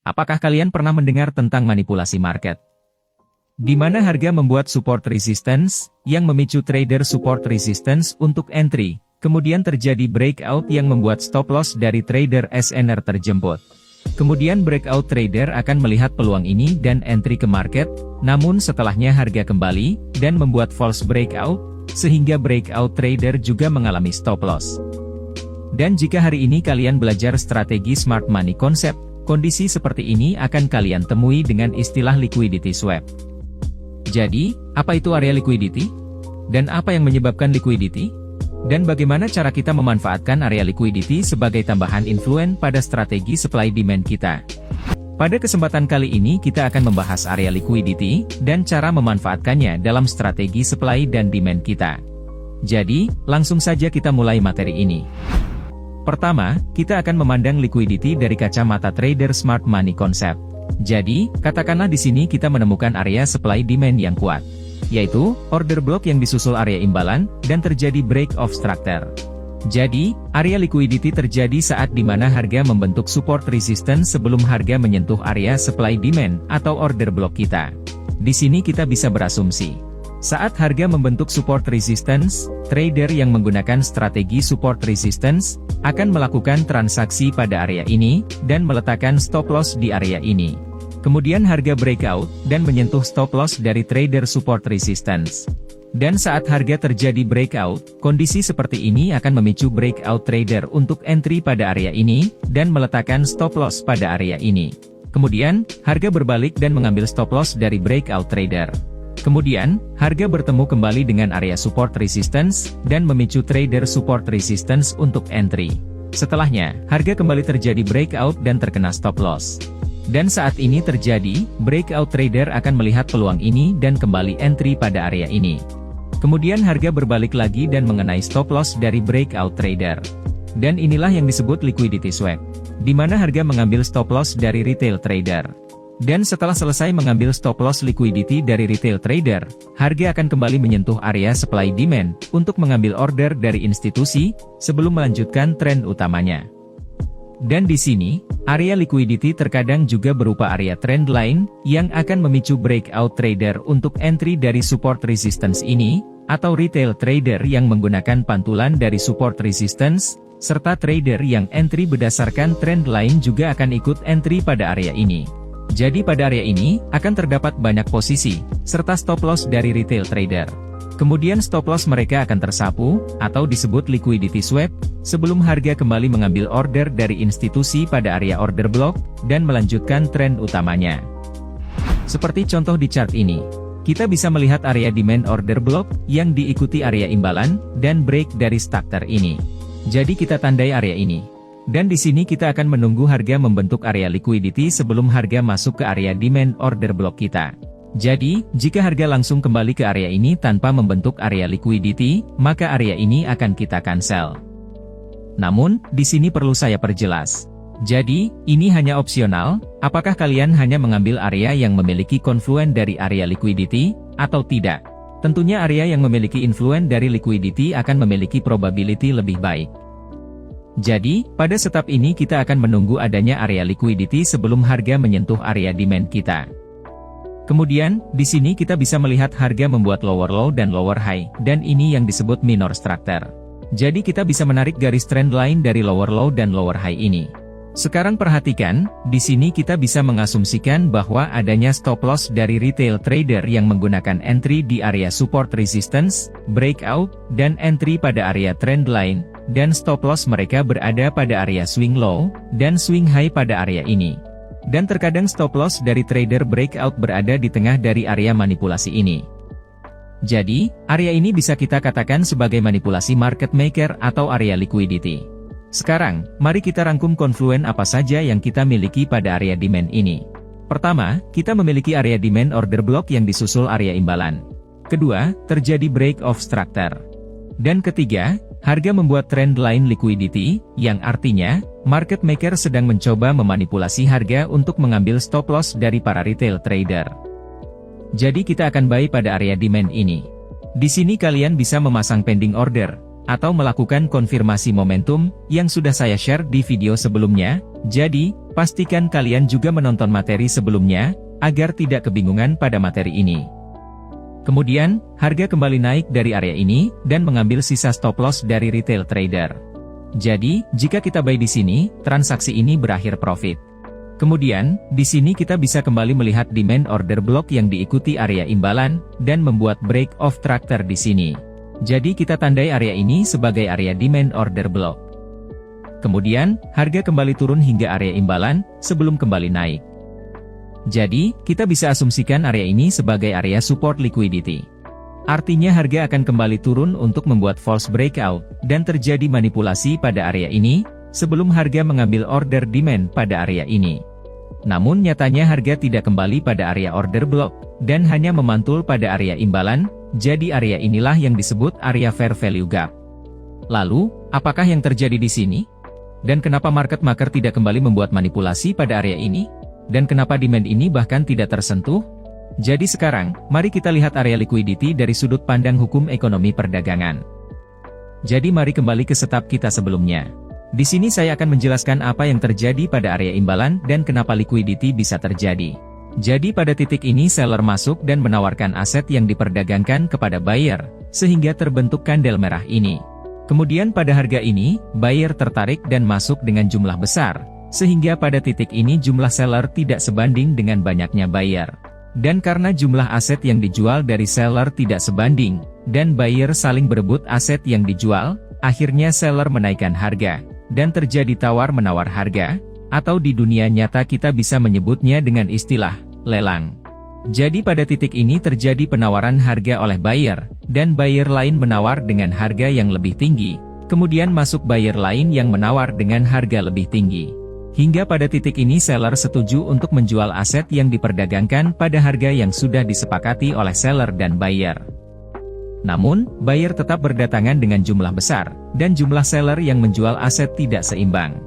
Apakah kalian pernah mendengar tentang manipulasi market? Di mana harga membuat support resistance, yang memicu trader support resistance untuk entry, kemudian terjadi breakout yang membuat stop loss dari trader SNR terjemput. Kemudian breakout trader akan melihat peluang ini dan entry ke market, namun setelahnya harga kembali, dan membuat false breakout, sehingga breakout trader juga mengalami stop loss. Dan jika hari ini kalian belajar strategi smart money concept, kondisi seperti ini akan kalian temui dengan istilah liquidity swap. Jadi, apa itu area liquidity? Dan apa yang menyebabkan liquidity? Dan bagaimana cara kita memanfaatkan area liquidity sebagai tambahan influen pada strategi supply demand kita? Pada kesempatan kali ini kita akan membahas area liquidity, dan cara memanfaatkannya dalam strategi supply dan demand kita. Jadi, langsung saja kita mulai materi ini. Pertama, kita akan memandang liquidity dari kacamata trader smart money concept. Jadi, katakanlah di sini kita menemukan area supply demand yang kuat, yaitu order block yang disusul area imbalan, dan terjadi break of structure. Jadi, area liquidity terjadi saat di mana harga membentuk support resistance sebelum harga menyentuh area supply demand atau order block kita. Di sini kita bisa berasumsi, saat harga membentuk support resistance, trader yang menggunakan strategi support resistance akan melakukan transaksi pada area ini dan meletakkan stop loss di area ini. Kemudian harga breakout dan menyentuh stop loss dari trader support resistance. Dan saat harga terjadi breakout, kondisi seperti ini akan memicu breakout trader untuk entry pada area ini, dan meletakkan stop loss pada area ini. Kemudian, harga berbalik dan mengambil stop loss dari breakout trader. Kemudian, harga bertemu kembali dengan area support resistance, dan memicu trader support resistance untuk entry. Setelahnya, harga kembali terjadi breakout dan terkena stop loss. Dan saat ini terjadi, breakout trader akan melihat peluang ini dan kembali entry pada area ini. Kemudian harga berbalik lagi dan mengenai stop loss dari breakout trader. Dan inilah yang disebut liquidity swap, di mana harga mengambil stop loss dari retail trader. Dan setelah selesai mengambil stop loss liquidity dari retail trader, harga akan kembali menyentuh area supply demand untuk mengambil order dari institusi sebelum melanjutkan tren utamanya. Dan di sini, area liquidity terkadang juga berupa area trend line yang akan memicu breakout trader untuk entry dari support resistance ini, atau retail trader yang menggunakan pantulan dari support resistance, serta trader yang entry berdasarkan trend line juga akan ikut entry pada area ini. Jadi pada area ini, akan terdapat banyak posisi, serta stop loss dari retail trader. Kemudian stop loss mereka akan tersapu, atau disebut liquidity swap, sebelum harga kembali mengambil order dari institusi pada area order block, dan melanjutkan tren utamanya. Seperti contoh di chart ini, kita bisa melihat area demand order block, yang diikuti area imbalan, dan break dari structure ini. Jadi kita tandai area ini. Dan di sini kita akan menunggu harga membentuk area liquidity sebelum harga masuk ke area demand order block kita. Jadi, jika harga langsung kembali ke area ini tanpa membentuk area liquidity, maka area ini akan kita cancel. Namun, di sini perlu saya perjelas. Jadi, ini hanya opsional, apakah kalian hanya mengambil area yang memiliki confluence dari area liquidity, atau tidak? Tentunya area yang memiliki influence dari liquidity akan memiliki probability lebih baik. Jadi, pada step ini kita akan menunggu adanya area liquidity sebelum harga menyentuh area demand kita. Kemudian, di sini kita bisa melihat harga membuat lower low dan lower high, dan ini yang disebut minor structure. Jadi kita bisa menarik garis trend line dari lower low dan lower high ini. Sekarang perhatikan, di sini kita bisa mengasumsikan bahwa adanya stop loss dari retail trader yang menggunakan entry di area support resistance, breakout, dan entry pada area trend line, dan stop loss mereka berada pada area swing low, dan swing high pada area ini. Dan terkadang stop loss dari trader breakout berada di tengah dari area manipulasi ini. Jadi, area ini bisa kita katakan sebagai manipulasi market maker atau area liquidity. Sekarang, mari kita rangkum confluence apa saja yang kita miliki pada area demand ini. Pertama, kita memiliki area demand order block yang disusul area imbalan. Kedua, terjadi break of structure. Dan ketiga, harga membuat trend line liquidity, yang artinya, market maker sedang mencoba memanipulasi harga untuk mengambil stop loss dari para retail trader. Jadi kita akan buy pada area demand ini. Di sini kalian bisa memasang pending order, atau melakukan konfirmasi momentum, yang sudah saya share di video sebelumnya, Jadi, pastikan kalian juga menonton materi sebelumnya, agar tidak kebingungan pada materi ini. Kemudian, harga kembali naik dari area ini, dan mengambil sisa stop loss dari retail trader. Jadi, jika kita buy di sini, transaksi ini berakhir profit. Kemudian, di sini kita bisa kembali melihat demand order block yang diikuti area imbalan, dan membuat break of tractor di sini. Jadi kita tandai area ini sebagai area demand order block. Kemudian, harga kembali turun hingga area imbalan, sebelum kembali naik. Jadi, kita bisa asumsikan area ini sebagai area support liquidity. Artinya harga akan kembali turun untuk membuat false breakout, dan terjadi manipulasi pada area ini, sebelum harga mengambil order demand pada area ini. Namun nyatanya harga tidak kembali pada area order block, dan hanya memantul pada area imbalan, jadi area inilah yang disebut area fair value gap. Lalu, apakah yang terjadi di sini? Dan kenapa market maker tidak kembali membuat manipulasi pada area ini? Dan kenapa demand ini bahkan tidak tersentuh? Jadi sekarang, mari kita lihat area liquidity dari sudut pandang hukum ekonomi perdagangan. Jadi mari kembali ke setup kita sebelumnya. Di sini saya akan menjelaskan apa yang terjadi pada area imbalan dan kenapa liquidity bisa terjadi. Jadi pada titik ini seller masuk dan menawarkan aset yang diperdagangkan kepada buyer, sehingga terbentuk kandel merah ini. Kemudian pada harga ini, buyer tertarik dan masuk dengan jumlah besar, sehingga pada titik ini jumlah seller tidak sebanding dengan banyaknya buyer. Dan karena jumlah aset yang dijual dari seller tidak sebanding, dan buyer saling berebut aset yang dijual, akhirnya seller menaikkan harga, dan terjadi tawar-menawar harga, atau di dunia nyata kita bisa menyebutnya dengan istilah lelang. Jadi pada titik ini terjadi penawaran harga oleh buyer, dan buyer lain menawar dengan harga yang lebih tinggi, kemudian masuk buyer lain yang menawar dengan harga lebih tinggi. Hingga pada titik ini seller setuju untuk menjual aset yang diperdagangkan pada harga yang sudah disepakati oleh seller dan buyer. Namun, buyer tetap berdatangan dengan jumlah besar, dan jumlah seller yang menjual aset tidak seimbang.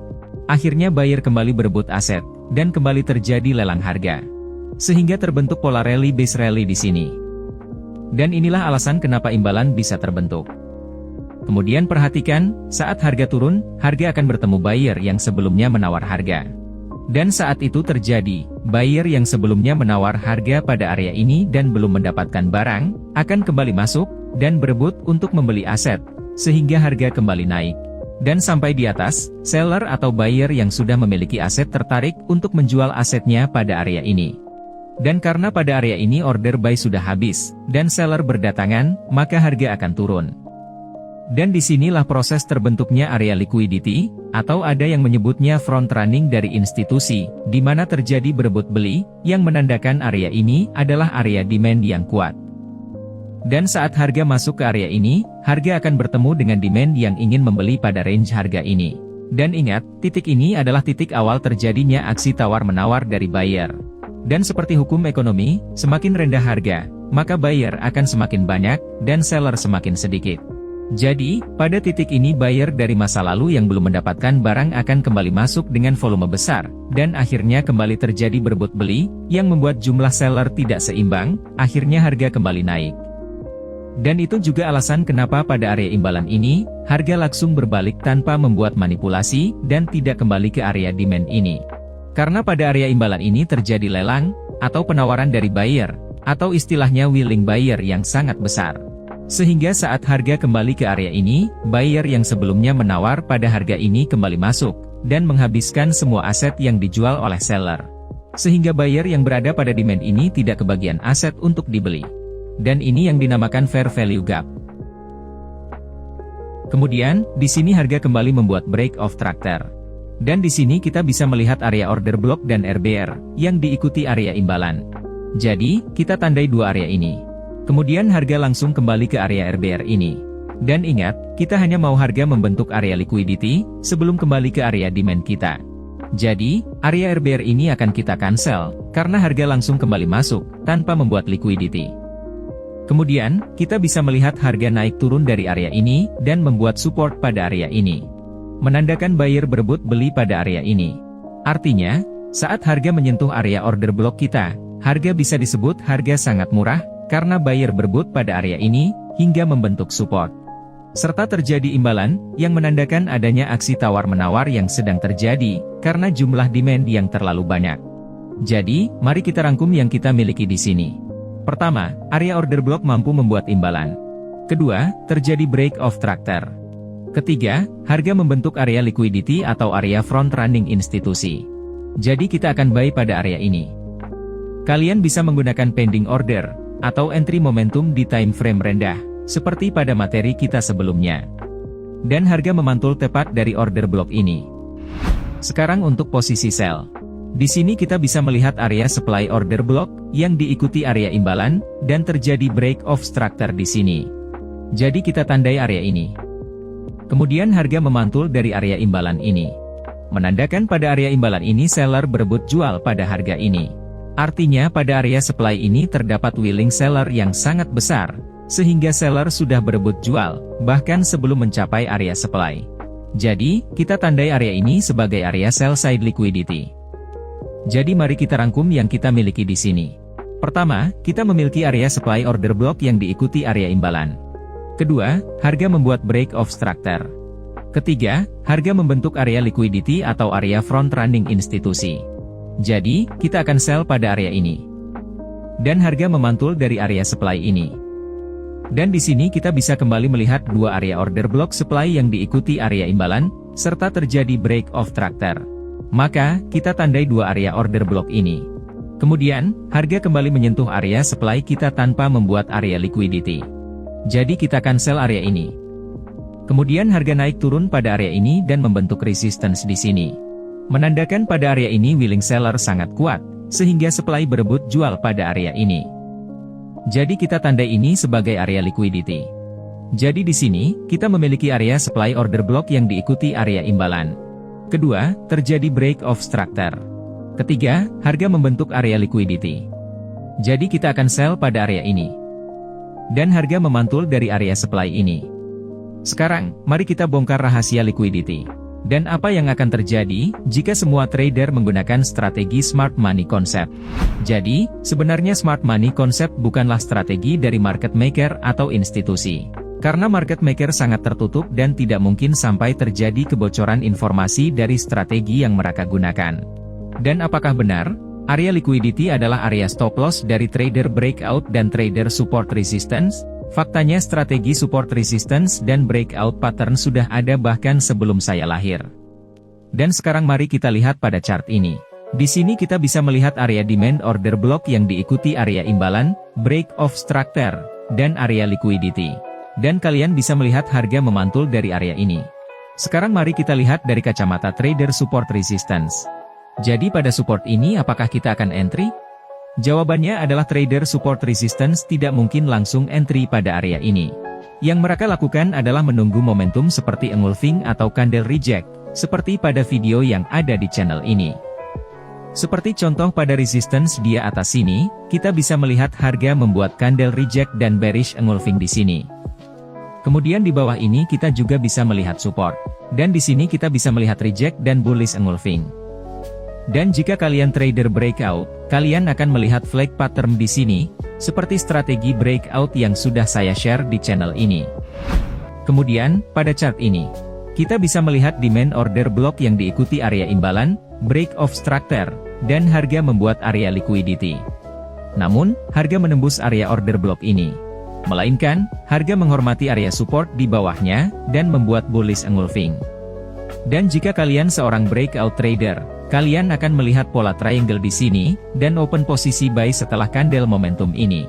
Akhirnya buyer kembali berebut aset, dan kembali terjadi lelang harga. Sehingga terbentuk pola rally base rally di sini. Dan inilah alasan kenapa imbalan bisa terbentuk. Kemudian perhatikan, saat harga turun, harga akan bertemu buyer yang sebelumnya menawar harga. Dan saat itu terjadi, buyer yang sebelumnya menawar harga pada area ini dan belum mendapatkan barang, akan kembali masuk, dan berebut untuk membeli aset, sehingga harga kembali naik. Dan sampai di atas, seller atau buyer yang sudah memiliki aset tertarik untuk menjual asetnya pada area ini. Dan karena pada area ini order buy sudah habis, dan seller berdatangan, maka harga akan turun. Dan disinilah proses terbentuknya area liquidity, atau ada yang menyebutnya front running dari institusi, di mana terjadi berebut beli, yang menandakan area ini adalah area demand yang kuat. Dan saat harga masuk ke area ini, harga akan bertemu dengan demand yang ingin membeli pada range harga ini. Dan ingat, titik ini adalah titik awal terjadinya aksi tawar-menawar dari buyer. Dan seperti hukum ekonomi, semakin rendah harga, maka buyer akan semakin banyak, dan seller semakin sedikit. Jadi, pada titik ini buyer dari masa lalu yang belum mendapatkan barang akan kembali masuk dengan volume besar, dan akhirnya kembali terjadi berebut beli, yang membuat jumlah seller tidak seimbang, akhirnya harga kembali naik. Dan itu juga alasan kenapa pada area imbalan ini, harga langsung berbalik tanpa membuat manipulasi, dan tidak kembali ke area demand ini. Karena pada area imbalan ini terjadi lelang, atau penawaran dari buyer, atau istilahnya willing buyer yang sangat besar. Sehingga saat harga kembali ke area ini, buyer yang sebelumnya menawar pada harga ini kembali masuk, dan menghabiskan semua aset yang dijual oleh seller. Sehingga buyer yang berada pada demand ini tidak kebagian aset untuk dibeli. Dan ini yang dinamakan fair value gap. Kemudian, di sini harga kembali membuat break of tractor. Dan di sini kita bisa melihat area order block dan RBR, yang diikuti area imbalan. Jadi, kita tandai dua area ini. Kemudian harga langsung kembali ke area RBR ini. Dan ingat, kita hanya mau harga membentuk area liquidity, sebelum kembali ke area demand kita. Jadi, area RBR ini akan kita cancel, karena harga langsung kembali masuk, tanpa membuat liquidity. Kemudian, kita bisa melihat harga naik turun dari area ini, dan membuat support pada area ini. Menandakan buyer berebut beli pada area ini. Artinya, saat harga menyentuh area order block kita, harga bisa disebut harga sangat murah, karena buyer berebut pada area ini, hingga membentuk support. serta terjadi imbalan, yang menandakan adanya aksi tawar-menawar yang sedang terjadi, karena jumlah demand yang terlalu banyak. Jadi, mari kita rangkum yang kita miliki di sini. Pertama, area order block mampu membuat imbalan. Kedua, terjadi break of tractor. Ketiga, harga membentuk area liquidity atau area front running institusi. Jadi kita akan buy pada area ini. Kalian bisa menggunakan pending order, atau entry momentum di time frame rendah, seperti pada materi kita sebelumnya. Dan harga memantul tepat dari order block ini. Sekarang untuk posisi sell. Di sini kita bisa melihat area supply order block, yang diikuti area imbalan, dan terjadi break of structure di sini. Jadi kita tandai area ini. Kemudian harga memantul dari area imbalan ini. Menandakan pada area imbalan ini seller berebut jual pada harga ini. Artinya pada area supply ini terdapat willing seller yang sangat besar, sehingga seller sudah berebut jual, bahkan sebelum mencapai area supply. Jadi, kita tandai area ini sebagai area sell side liquidity. Jadi mari kita rangkum yang kita miliki di sini. Pertama, kita memiliki area supply order block yang diikuti area imbalan. Kedua, harga membuat break of structure. Ketiga, harga membentuk area liquidity atau area front running institusi. Jadi, kita akan sell pada area ini. Dan harga memantul dari area supply ini. Dan di sini kita bisa kembali melihat dua area order block supply yang diikuti area imbalan, serta terjadi break of structure. Maka, kita tandai dua area order block ini. Kemudian, harga kembali menyentuh area supply kita tanpa membuat area liquidity. Jadi kita cancel area ini. Kemudian harga naik turun pada area ini dan membentuk resistance di sini. Menandakan pada area ini willing seller sangat kuat, sehingga supply berebut jual pada area ini. Jadi kita tandai ini sebagai area liquidity. Jadi di sini, kita memiliki area supply order block yang diikuti area imbalan. Kedua, terjadi break of structure. Ketiga, harga membentuk area liquidity. Jadi kita akan sell pada area ini. Dan harga memantul dari area supply ini. Sekarang, mari kita bongkar rahasia liquidity. Dan apa yang akan terjadi, jika semua trader menggunakan strategi smart money concept. Jadi, sebenarnya smart money concept bukanlah strategi dari market maker atau institusi. Karena market maker sangat tertutup dan tidak mungkin sampai terjadi kebocoran informasi dari strategi yang mereka gunakan. Dan apakah benar? Area liquidity adalah area stop loss dari trader breakout dan trader support resistance. Faktanya strategi support resistance dan breakout pattern sudah ada bahkan sebelum saya lahir. Dan sekarang mari kita lihat pada chart ini. Di sini kita bisa melihat area demand order block yang diikuti area imbalan, break of structure, dan area liquidity. Dan kalian bisa melihat harga memantul dari area ini. Sekarang mari kita lihat dari kacamata trader support resistance. Jadi pada support ini apakah kita akan entry? Jawabannya adalah trader support resistance tidak mungkin langsung entry pada area ini. Yang mereka lakukan adalah menunggu momentum seperti engulfing atau candle reject, seperti pada video yang ada di channel ini. Seperti contoh pada resistance di atas sini, kita bisa melihat harga membuat candle reject dan bearish engulfing di sini. Kemudian di bawah ini kita juga bisa melihat support. Dan di sini kita bisa melihat reject dan bullish engulfing. Dan jika kalian trader breakout, kalian akan melihat flag pattern di sini, seperti strategi breakout yang sudah saya share di channel ini. Kemudian, pada chart ini, kita bisa melihat demand order block yang diikuti area imbalan, break of structure, dan harga membuat area liquidity. Namun, harga menembus area order block ini. Melainkan, harga menghormati area support di bawahnya, dan membuat bullish engulfing. Dan jika kalian seorang breakout trader, kalian akan melihat pola triangle di sini, dan open posisi buy setelah candle momentum ini.